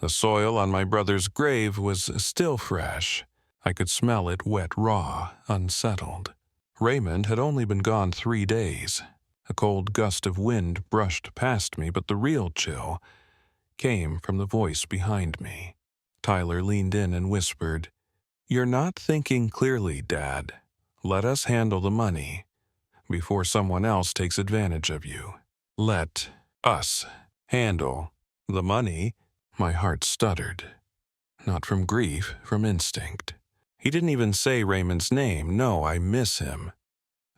The soil on my brother's grave was still fresh. I could smell it wet raw, unsettled. Raymond had only been gone 3 days. A cold gust of wind brushed past me, but the real chill came from the voice behind me. Tyler leaned in and whispered, "You're not thinking clearly, Dad. Let us handle the money before someone else takes advantage of you. Let us handle the money." My heart stuttered. Not from grief, from instinct. He didn't even say Raymond's name. "No, I miss him."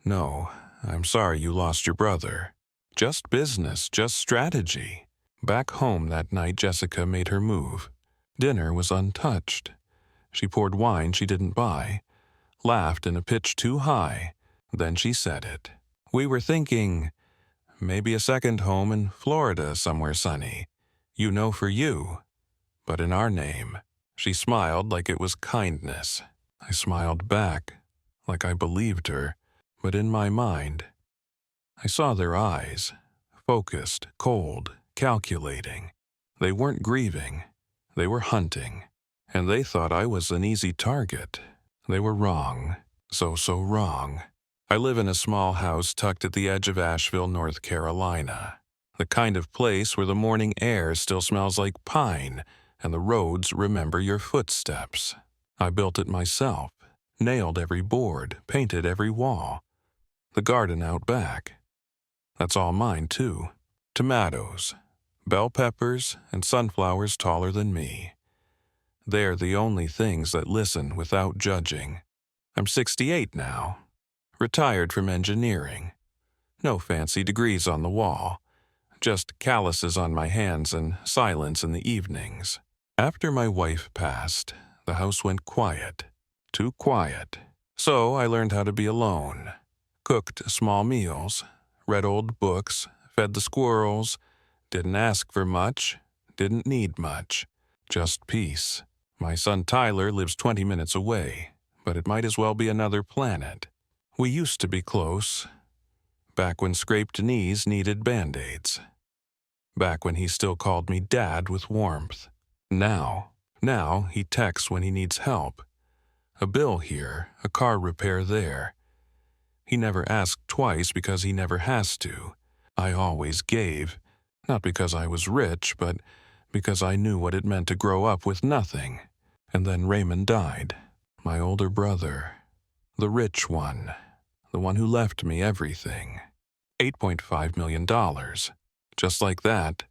"No, I'm sorry you lost your brother." Just business, just strategy. Back home that night, Jessica made her move. Dinner was untouched. She poured wine she didn't buy, laughed in a pitch too high, then she said it. "We were thinking maybe a second home in Florida somewhere sunny. You know, for you. But in our name." She smiled like it was kindness. I smiled back, like I believed her, but in my mind, I saw their eyes, focused, cold, calculating. They weren't grieving. They were hunting. And they thought I was an easy target. They were wrong. So wrong. I live in a small house tucked at the edge of Asheville, North Carolina. The kind of place where the morning air still smells like pine and the roads remember your footsteps. I built it myself, nailed every board, painted every wall. The garden out back. That's all mine, too. Tomatoes, bell peppers, and sunflowers taller than me. They're the only things that listen without judging. I'm 68 now, retired from engineering. No fancy degrees on the wall, just calluses on my hands and silence in the evenings. After my wife passed, the house went quiet, too quiet. So I learned how to be alone. Cooked small meals, read old books, fed the squirrels, didn't ask for much, didn't need much, just peace. My son Tyler lives 20 minutes away, but it might as well be another planet. We used to be close, back when scraped knees needed Band-Aids. Back when he still called me Dad with warmth. Now he texts when he needs help. A bill here, a car repair there. He never asked twice because he never has to. I always gave, not because I was rich, but because I knew what it meant to grow up with nothing. And then Raymond died, my older brother, the rich one, the one who left me everything. $8.5 million. Just like that,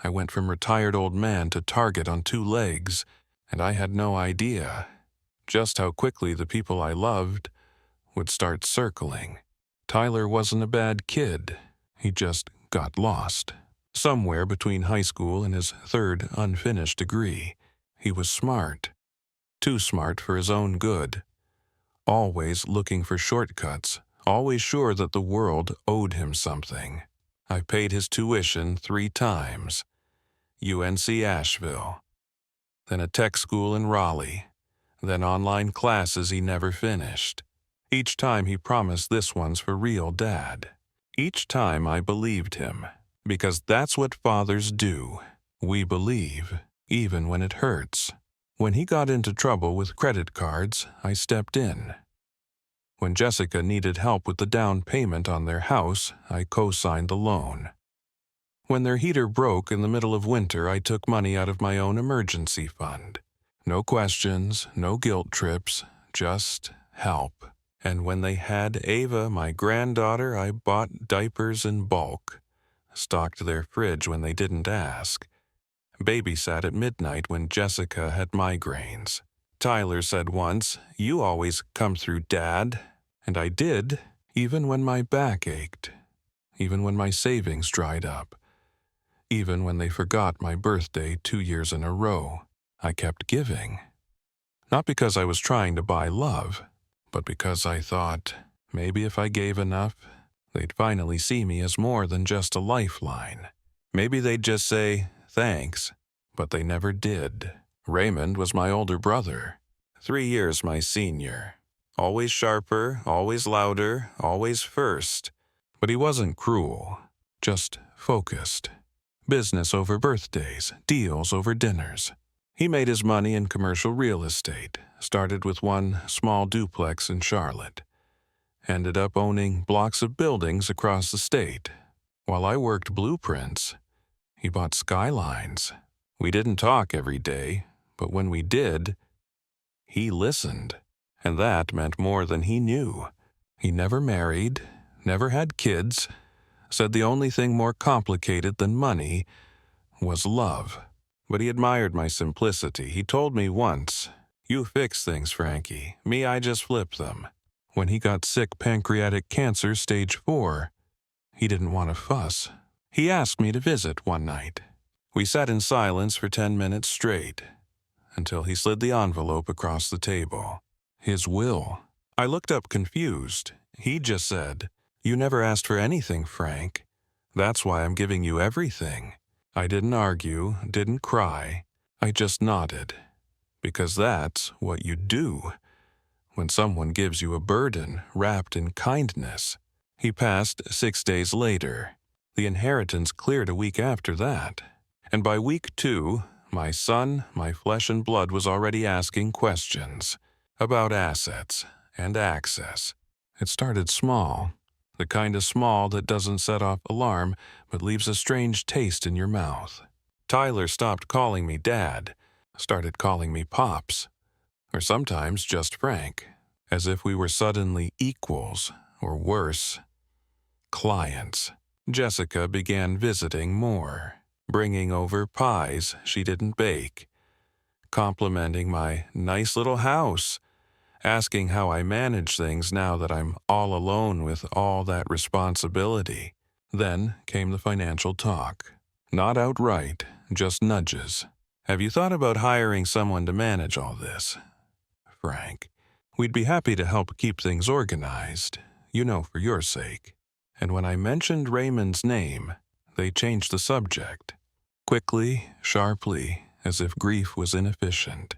I went from retired old man to target on 2 legs, and I had no idea just how quickly the people I loved would start circling. Tyler wasn't a bad kid. He just got lost. Somewhere between high school and his 3rd unfinished degree. He was smart. Too smart for his own good. Always looking for shortcuts. Always sure that the world owed him something. I paid his tuition 3 times. UNC Asheville. Then a tech school in Raleigh. Then online classes he never finished. Each time he promised this one's for real, Dad. Each time I believed him. Because that's what fathers do. We believe, even when it hurts. When he got into trouble with credit cards, I stepped in. When Jessica needed help with the down payment on their house, I co-signed the loan. When their heater broke in the middle of winter, I took money out of my own emergency fund. No questions, no guilt trips, just help. And when they had Ava, my granddaughter, I bought diapers in bulk. Stocked their fridge when they didn't ask. Babysat at midnight when Jessica had migraines. Tyler said once, "You always come through, Dad." And I did, even when my back ached. Even when my savings dried up. Even when they forgot my birthday 2 years in a row. I kept giving. Not because I was trying to buy love, but because I thought, maybe if I gave enough, they'd finally see me as more than just a lifeline. Maybe they'd just say, thanks, but they never did. Raymond was my older brother, 3 years my senior. Always sharper, always louder, always first. But he wasn't cruel, just focused. Business over birthdays, deals over dinners. He made his money in commercial real estate, started with one small duplex in Charlotte. Ended up owning blocks of buildings across the state. While I worked blueprints, he bought skylines. We didn't talk every day, but when we did, he listened. And that meant more than he knew. He never married, never had kids, said the only thing more complicated than money was love. But he admired my simplicity. He told me once, "You fix things, Frankie. Me, I just flip them." When he got sick pancreatic cancer stage 4, he didn't want to fuss. He asked me to visit one night. We sat in silence for 10 minutes straight, until he slid the envelope across the table. His will. I looked up confused. He just said, "You never asked for anything, Frank. That's why I'm giving you everything." I didn't argue, didn't cry. I just nodded. Because that's what you do when someone gives you a burden wrapped in kindness. He passed 6 days later. The inheritance cleared a week after that. And by week 2, my son, my flesh and blood, was already asking questions about assets and access. It started small, the kind of small that doesn't set off alarm but leaves a strange taste in your mouth. Tyler stopped calling me Dad, started calling me Pops, or sometimes just Frank, as if we were suddenly equals, or worse, clients. Jessica began visiting more, bringing over pies she didn't bake, complimenting my nice little house, asking how I manage things now that I'm all alone with all that responsibility. Then came the financial talk. Not outright, just nudges. "Have you thought about hiring someone to manage all this, Frank? We'd be happy to help keep things organized, for your sake." And when I mentioned Raymond's name, they changed the subject. Quickly, sharply, as if grief was inefficient.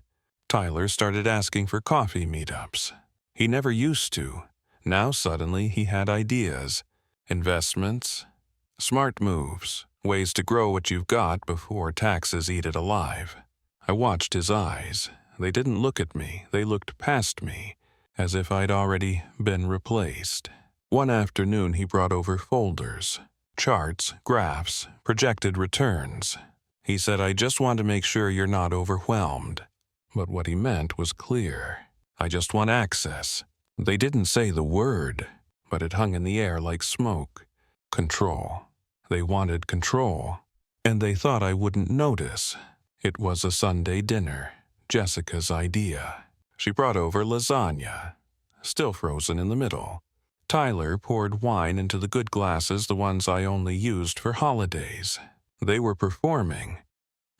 Tyler started asking for coffee meetups. He never used to. Now suddenly he had ideas, investments, smart moves, ways to grow what you've got before taxes eat it alive. I watched his eyes. They didn't look at me. They looked past me, as if I'd already been replaced. One afternoon he brought over folders, charts, graphs, projected returns. He said, "I just want to make sure you're not overwhelmed." But what he meant was clear. "I just want access." They didn't say the word, but it hung in the air like smoke. Control. They wanted control, and they thought I wouldn't notice. It was a Sunday dinner, Jessica's idea. She brought over lasagna, still frozen in the middle. Tyler poured wine into the good glasses, the ones I only used for holidays. They were performing.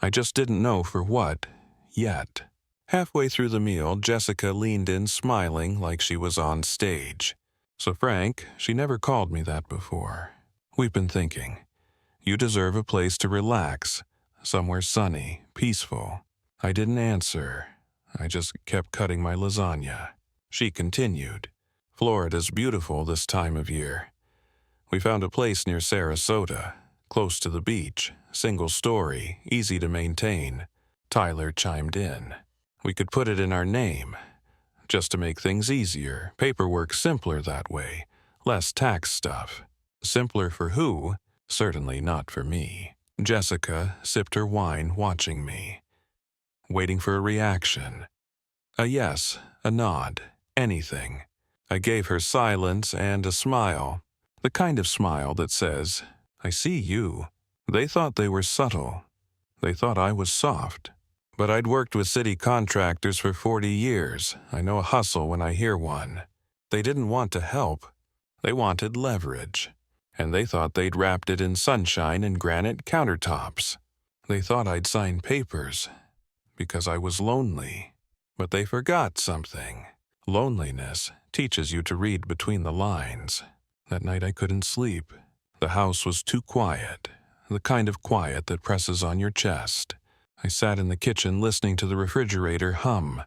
I just didn't know for what, yet. Halfway through the meal, Jessica leaned in smiling like she was on stage. "So Frank, she never called me that before. We've been thinking. You deserve a place to relax, somewhere sunny, peaceful." I didn't answer. I just kept cutting my lasagna. She continued. "Florida's beautiful this time of year. We found a place near Sarasota, close to the beach, single story, easy to maintain." Tyler chimed in. "We could put it in our name, just to make things easier. Paperwork simpler that way, less tax stuff." Simpler for who? Certainly not for me. Jessica sipped her wine, watching me, waiting for a reaction. A yes, a nod, anything. I gave her silence and a smile, the kind of smile that says, "I see you." They thought they were subtle. They thought I was soft. But I'd worked with city contractors for 40 years. I know a hustle when I hear one. They didn't want to help. They wanted leverage. And they thought they'd wrapped it in sunshine and granite countertops. They thought I'd sign papers because I was lonely. But they forgot something. Loneliness teaches you to read between the lines. That night I couldn't sleep. The house was too quiet, the kind of quiet that presses on your chest. I sat in the kitchen listening to the refrigerator hum.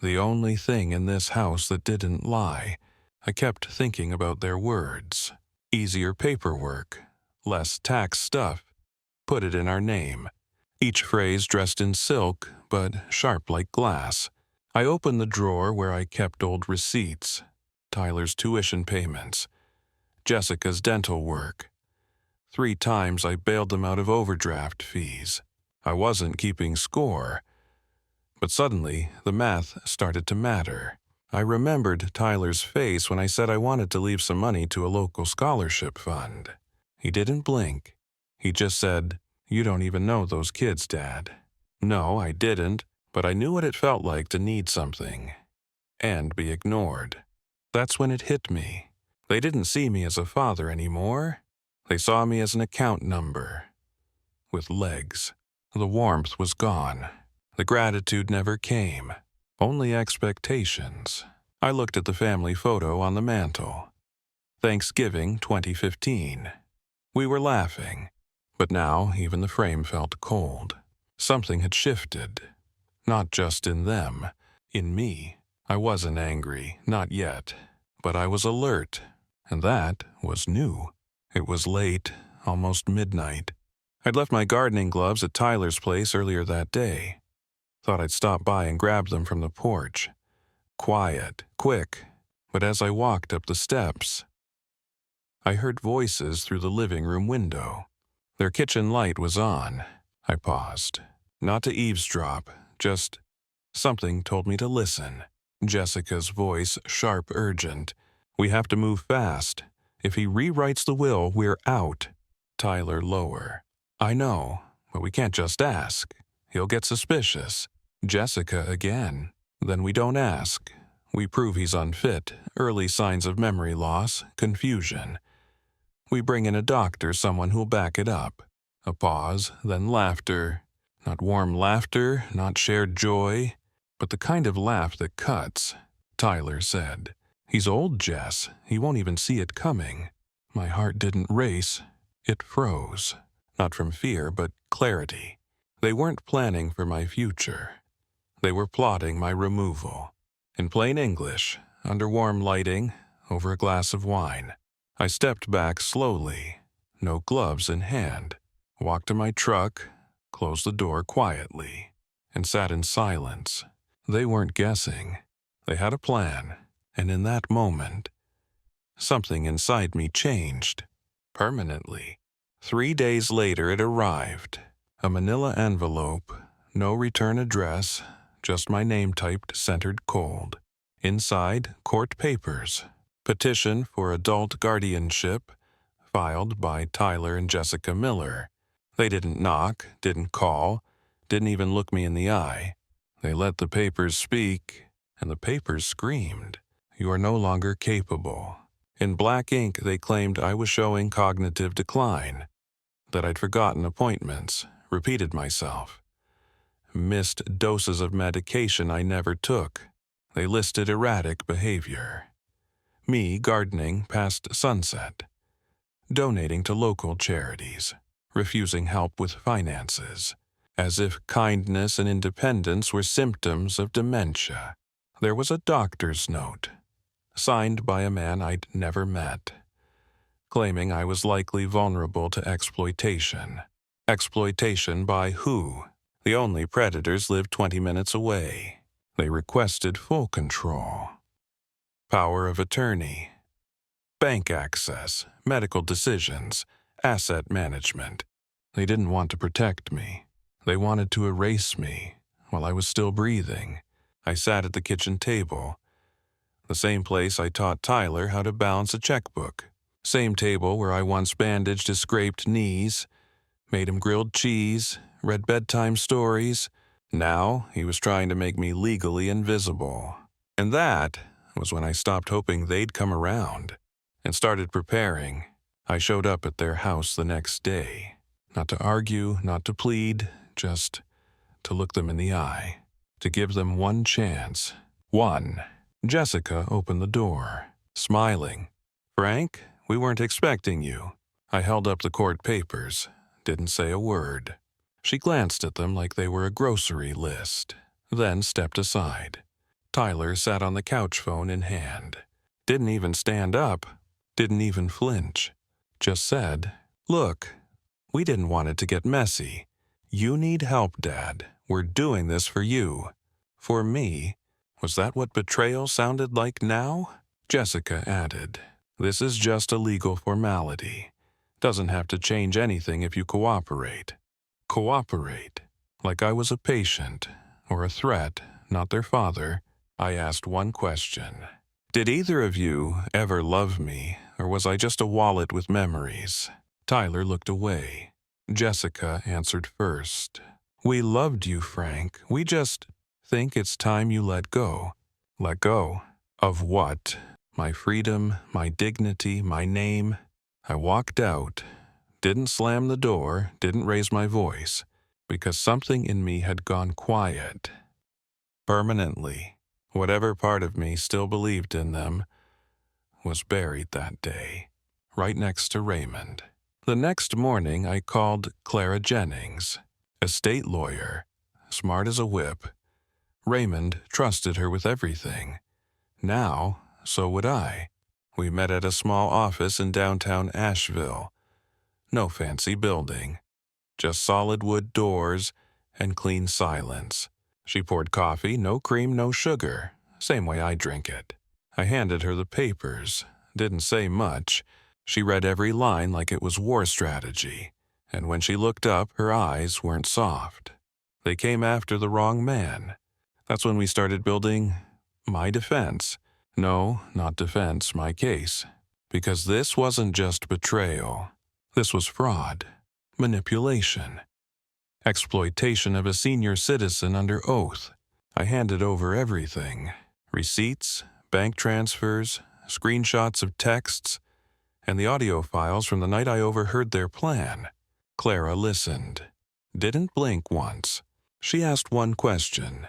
The only thing in this house that didn't lie. I kept thinking about their words. Easier paperwork, less tax stuff. put it in our name. Each phrase dressed in silk, but sharp like glass. I opened the drawer where I kept old receipts, Tyler's tuition payments, Jessica's dental work. 3 times I bailed them out of overdraft fees. I wasn't keeping score, but suddenly the math started to matter. I remembered Tyler's face when I said I wanted to leave some money to a local scholarship fund. He didn't blink. He just said, "You don't even know those kids, Dad." No, I didn't, but I knew what it felt like to need something and be ignored. That's when it hit me. They didn't see me as a father anymore. They saw me as an account number with legs. The warmth was gone. The gratitude never came. Only expectations. I looked at the family photo on the mantel. Thanksgiving 2015. We were laughing, but now even the frame felt cold. Something had shifted. Not just in them, in me. I wasn't angry, not yet, but I was alert, and that was new. It was late, almost midnight. I'd left my gardening gloves at Tyler's place earlier that day. Thought I'd stop by and grab them from the porch. Quiet, quick, but as I walked up the steps, I heard voices through the living room window. Their kitchen light was on. I paused. Not to eavesdrop, just something told me to listen. Jessica's voice, sharp, urgent. "We have to move fast. If he rewrites the will, we're out." Tyler lower. "I know, but we can't just ask. He'll get suspicious." Jessica again. "Then we don't ask. We prove he's unfit, early signs of memory loss, confusion. We bring in a doctor, someone who'll back it up." A pause, then laughter. Not warm laughter, not shared joy, but the kind of laugh that cuts. Tyler said, "He's old, Jess. He won't even see it coming." My heart didn't race. It froze. Not from fear, but clarity. They weren't planning for my future. They were plotting my removal. In plain English, under warm lighting, over a glass of wine. I stepped back slowly, no gloves in hand, walked to my truck, closed the door quietly, and sat in silence. They weren't guessing. They had a plan, and in that moment, something inside me changed. Permanently. 3 days later it arrived. A manila envelope, no return address, just my name typed centered cold. Inside, court papers. Petition for adult guardianship, filed by Tyler and Jessica Miller. They didn't knock, didn't call, didn't even look me in the eye. They let the papers speak, and the papers screamed, "You are no longer capable." In black ink, they claimed I was showing cognitive decline, that I'd forgotten appointments, repeated myself, missed doses of medication I never took. They listed erratic behavior. Me gardening past sunset, donating to local charities, refusing help with finances, as if kindness and independence were symptoms of dementia. There was a doctor's note, signed by a man I'd never met, claiming I was likely vulnerable to exploitation. Exploitation by who? The only predators lived 20 minutes away. They requested full control. Power of attorney, bank access, medical decisions, asset management. They didn't want to protect me. They wanted to erase me while I was still breathing. I sat at the kitchen table, the same place I taught Tyler how to balance a checkbook. Same table where I once bandaged his scraped knees, made him grilled cheese, read bedtime stories. Now he was trying to make me legally invisible. And that was when I stopped hoping they'd come around and started preparing. I showed up at their house the next day. Not to argue, not to plead, just to look them in the eye. To give them one chance. One. Jessica opened the door, smiling. "Frank, we weren't expecting you." I held up the court papers, didn't say a word. She glanced at them like they were a grocery list, then stepped aside. Tyler sat on the couch, phone in hand. Didn't even stand up, didn't even flinch. Just said, "Look, We didn't want it to get messy. You need help, Dad. We're doing this for you. For me. Was that what betrayal sounded like now? Jessica added, "This is just a legal formality. Doesn't have to change anything if you cooperate." Cooperate? Like I was a patient, or a threat, not their father. I asked one question. Did either of you ever love me, or was I just a wallet with memories? Tyler looked away. Jessica answered first. We loved you, Frank. We just think it's time you let go. Let go? Of what? My freedom, my dignity, my name? I walked out. Didn't slam the door, didn't raise my voice, because something in me had gone quiet. Permanently. Whatever part of me still believed in them was buried that day, right next to Raymond. The next morning I called Clara Jennings, a state lawyer, smart as a whip. Raymond trusted her with everything. Now, so would I. We met at a small office in downtown Asheville. No fancy building, just solid wood doors and clean silence. She poured coffee, no cream, no sugar, same way I drink it. I handed her the papers, didn't say much. She read every line like it was war strategy, and when she looked up, her eyes weren't soft. They came after the wrong man. That's when we started building my defense. No, not defense, my case. Because this wasn't just betrayal. This was fraud, manipulation, exploitation of a senior citizen under oath. I handed over everything. Receipts, bank transfers, screenshots of texts, and the audio files from the night I overheard their plan. Clara listened. Didn't blink once. She asked one question.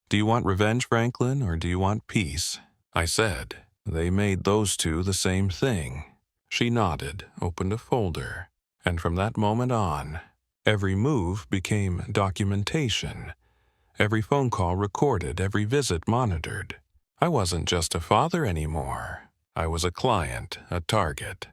Do you want revenge, Franklin, or do you want peace? I said. They made those two the same thing. She nodded, opened a folder, and from that moment on, every move became documentation. Every phone call recorded, every visit monitored. I wasn't just a father anymore. I was a client, a target,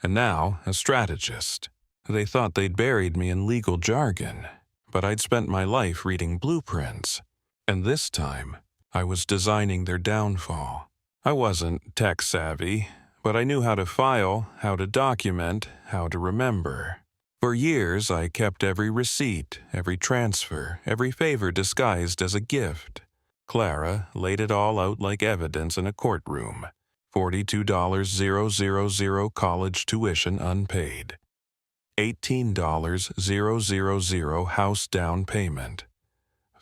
and now a strategist. They thought they'd buried me in legal jargon, but I'd spent my life reading blueprints. And this time, I was designing their downfall. I wasn't tech-savvy, but I knew how to file, how to document, how to remember. For years, I kept every receipt, every transfer, every favor disguised as a gift. Clara laid it all out like evidence in a courtroom. $42,000 college tuition unpaid. $18,000 house down payment.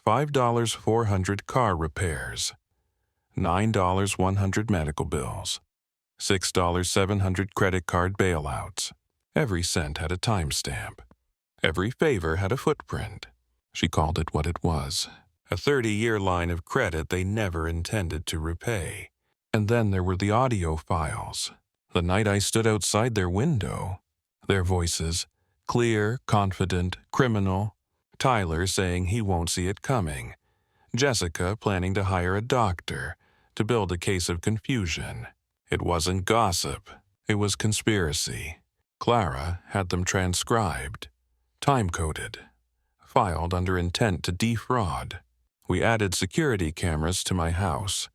$5,400 car repairs. $9,100 medical bills. $6,700 credit card bailouts. Every cent had a timestamp. Every favor had a footprint. She called it what it was. A 30-year line of credit they never intended to repay. And then there were the audio files. The night I stood outside their window. Their voices, clear, confident, criminal. Tyler saying he won't see it coming. Jessica planning to hire a doctor to build a case of confusion. It wasn't gossip. It was conspiracy. Clara had them transcribed, time-coded, filed under intent to defraud. We added security cameras to my house,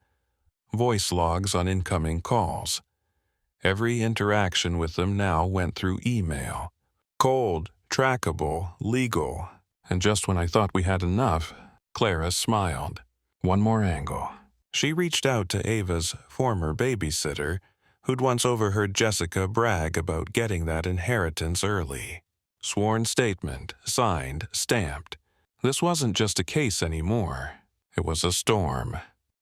voice logs on incoming calls. Every interaction with them now went through email. Cold, trackable, legal. And just when I thought we had enough, Clara smiled. One more angle. She reached out to Ava's former babysitter, who'd once overheard Jessica brag about getting that inheritance early. Sworn statement, signed, stamped. This wasn't just a case anymore. It was a storm.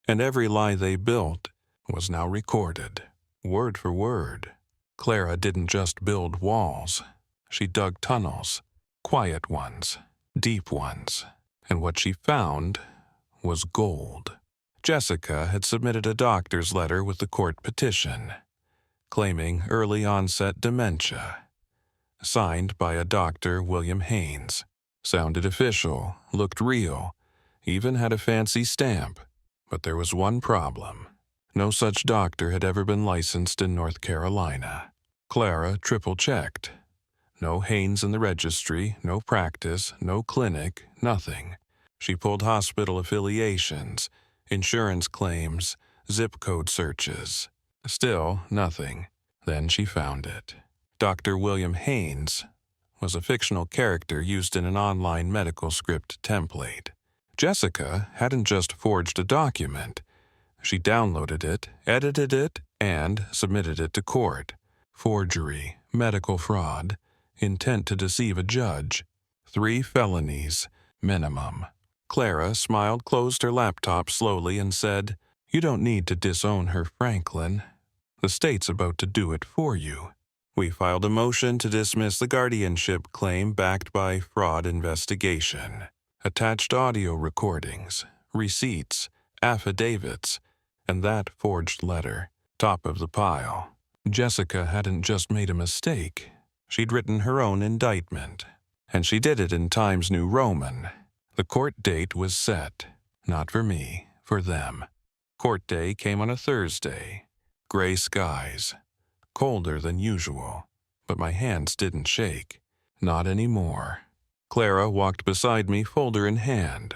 And every lie they built was now recorded, word for word. Clara didn't just build walls. She dug tunnels, quiet ones, deep ones. And what she found was gold. Jessica had submitted a doctor's letter with the court petition, claiming early onset dementia. Signed by a Dr. William Haynes. Sounded official, looked real, even had a fancy stamp. But there was one problem. No such doctor had ever been licensed in North Carolina. Clara triple-checked. No Haynes in the registry, no practice, no clinic, nothing. She pulled hospital affiliations, insurance claims, zip code searches. Still nothing. Then she found it. Dr. William Haynes was a fictional character used in an online medical script template. Jessica hadn't just forged a document. She downloaded it, edited it, and submitted it to court. Forgery, medical fraud, intent to deceive a judge. 3 felonies, minimum. Clara smiled, closed her laptop slowly, and said, "You don't need to disown her, Franklin. The state's about to do it for you." We filed a motion to dismiss the guardianship claim backed by fraud investigation. Attached audio recordings, receipts, affidavits, and that forged letter, top of the pile. Jessica hadn't just made a mistake. She'd written her own indictment. And she did it in Times New Roman. The court date was set. Not for me, for them. Court day came on a Thursday. Gray skies. Colder than usual. But my hands didn't shake. Not anymore. Clara walked beside me, folder in hand.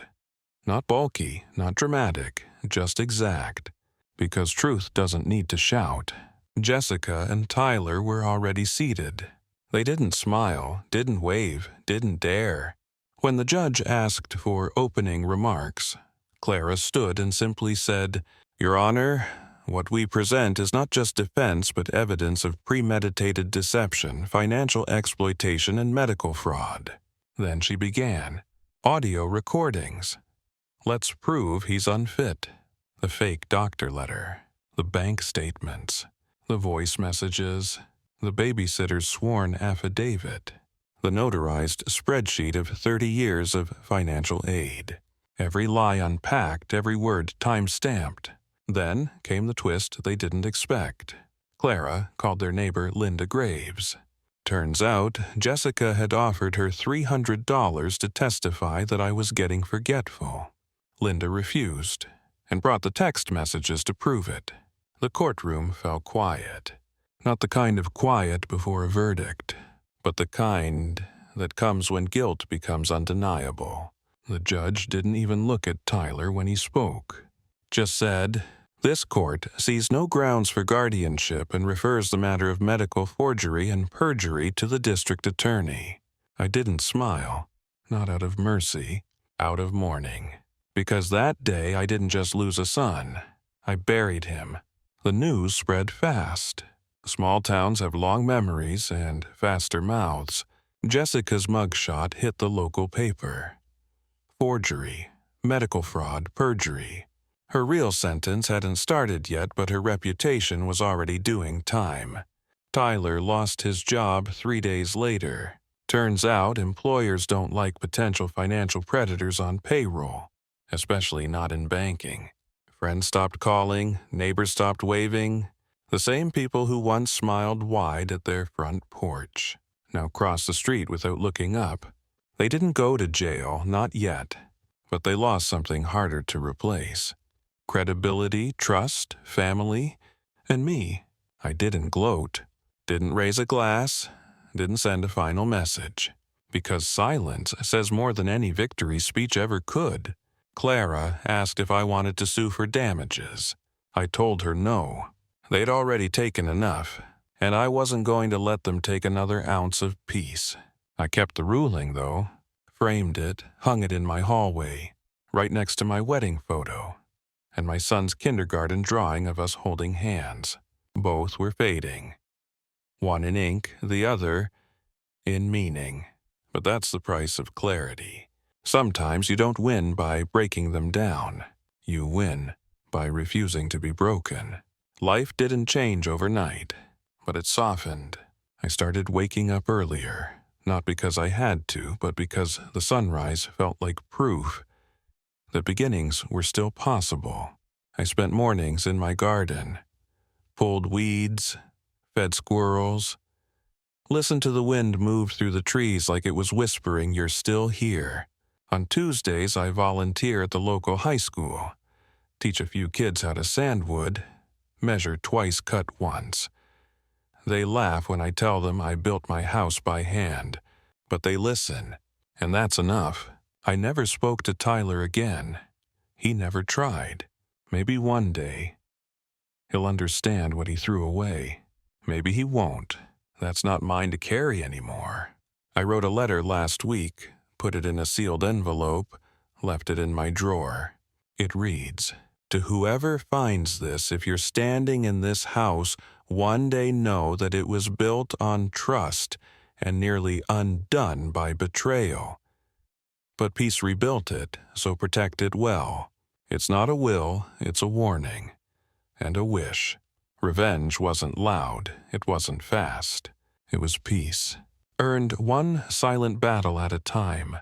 Not bulky, not dramatic, just exact. Because truth doesn't need to shout. Jessica and Tyler were already seated. They didn't smile, didn't wave, didn't dare. When the judge asked for opening remarks, Clara stood and simply said, "Your Honor, what we present is not just defense but evidence of premeditated deception, financial exploitation, and medical fraud." Then she began. Audio recordings. Let's prove he's unfit. The fake doctor letter. The bank statements. The voice messages. The babysitter's sworn affidavit. The notarized spreadsheet of 30 years of financial aid. Every lie unpacked, every word time-stamped. Then came the twist they didn't expect. Clara called their neighbor Linda Graves. Turns out, Jessica had offered her $300 to testify that I was getting forgetful. Linda refused, and brought the text messages to prove it. The courtroom fell quiet. Not the kind of quiet before a verdict, but the kind that comes when guilt becomes undeniable. The judge didn't even look at Tyler when he spoke. Just said, "This court sees no grounds for guardianship and refers the matter of medical forgery and perjury to the district attorney." I didn't smile, not out of mercy, out of mourning. Because that day I didn't just lose a son, I buried him. The news spread fast. Small towns have long memories and faster mouths. Jessica's mugshot hit the local paper. Forgery, medical fraud, perjury. Her real sentence hadn't started yet, but her reputation was already doing time. Tyler lost his job 3 days later. Turns out employers don't like potential financial predators on payroll, especially not in banking. Friends stopped calling, neighbors stopped waving. The same people who once smiled wide at their front porch now crossed the street without looking up. They didn't go to jail, not yet, but they lost something harder to replace. Credibility, trust, family, and me. I didn't gloat, didn't raise a glass, didn't send a final message. Because silence says more than any victory speech ever could. Clara asked if I wanted to sue for damages. I told her no. They'd already taken enough, and I wasn't going to let them take another ounce of peace. I kept the ruling, though, framed it, hung it in my hallway, right next to my wedding photo, and my son's kindergarten drawing of us holding hands. Both were fading. One in ink, the other in meaning. But that's the price of clarity. Sometimes you don't win by breaking them down. You win by refusing to be broken. Life didn't change overnight, but it softened. I started waking up earlier, not because I had to, but because the sunrise felt like proof that beginnings were still possible. I spent mornings in my garden, pulled weeds, fed squirrels, listened to the wind move through the trees like it was whispering, "You're still here." On Tuesdays, I volunteer at the local high school, teach a few kids how to sand wood, measure twice, cut once. They laugh when I tell them I built my house by hand, but they listen, and that's enough. I never spoke to Tyler again. He never tried. Maybe one day he'll understand what he threw away. Maybe he won't. That's not mine to carry anymore. I wrote a letter last week, put it in a sealed envelope, left it in my drawer. It reads, "To whoever finds this, if you're standing in this house, one day know that it was built on trust and nearly undone by betrayal. But peace rebuilt it, so protect it well. It's not a will, it's a warning. And a wish. Revenge wasn't loud, it wasn't fast. It was peace. Earned one silent battle at a time.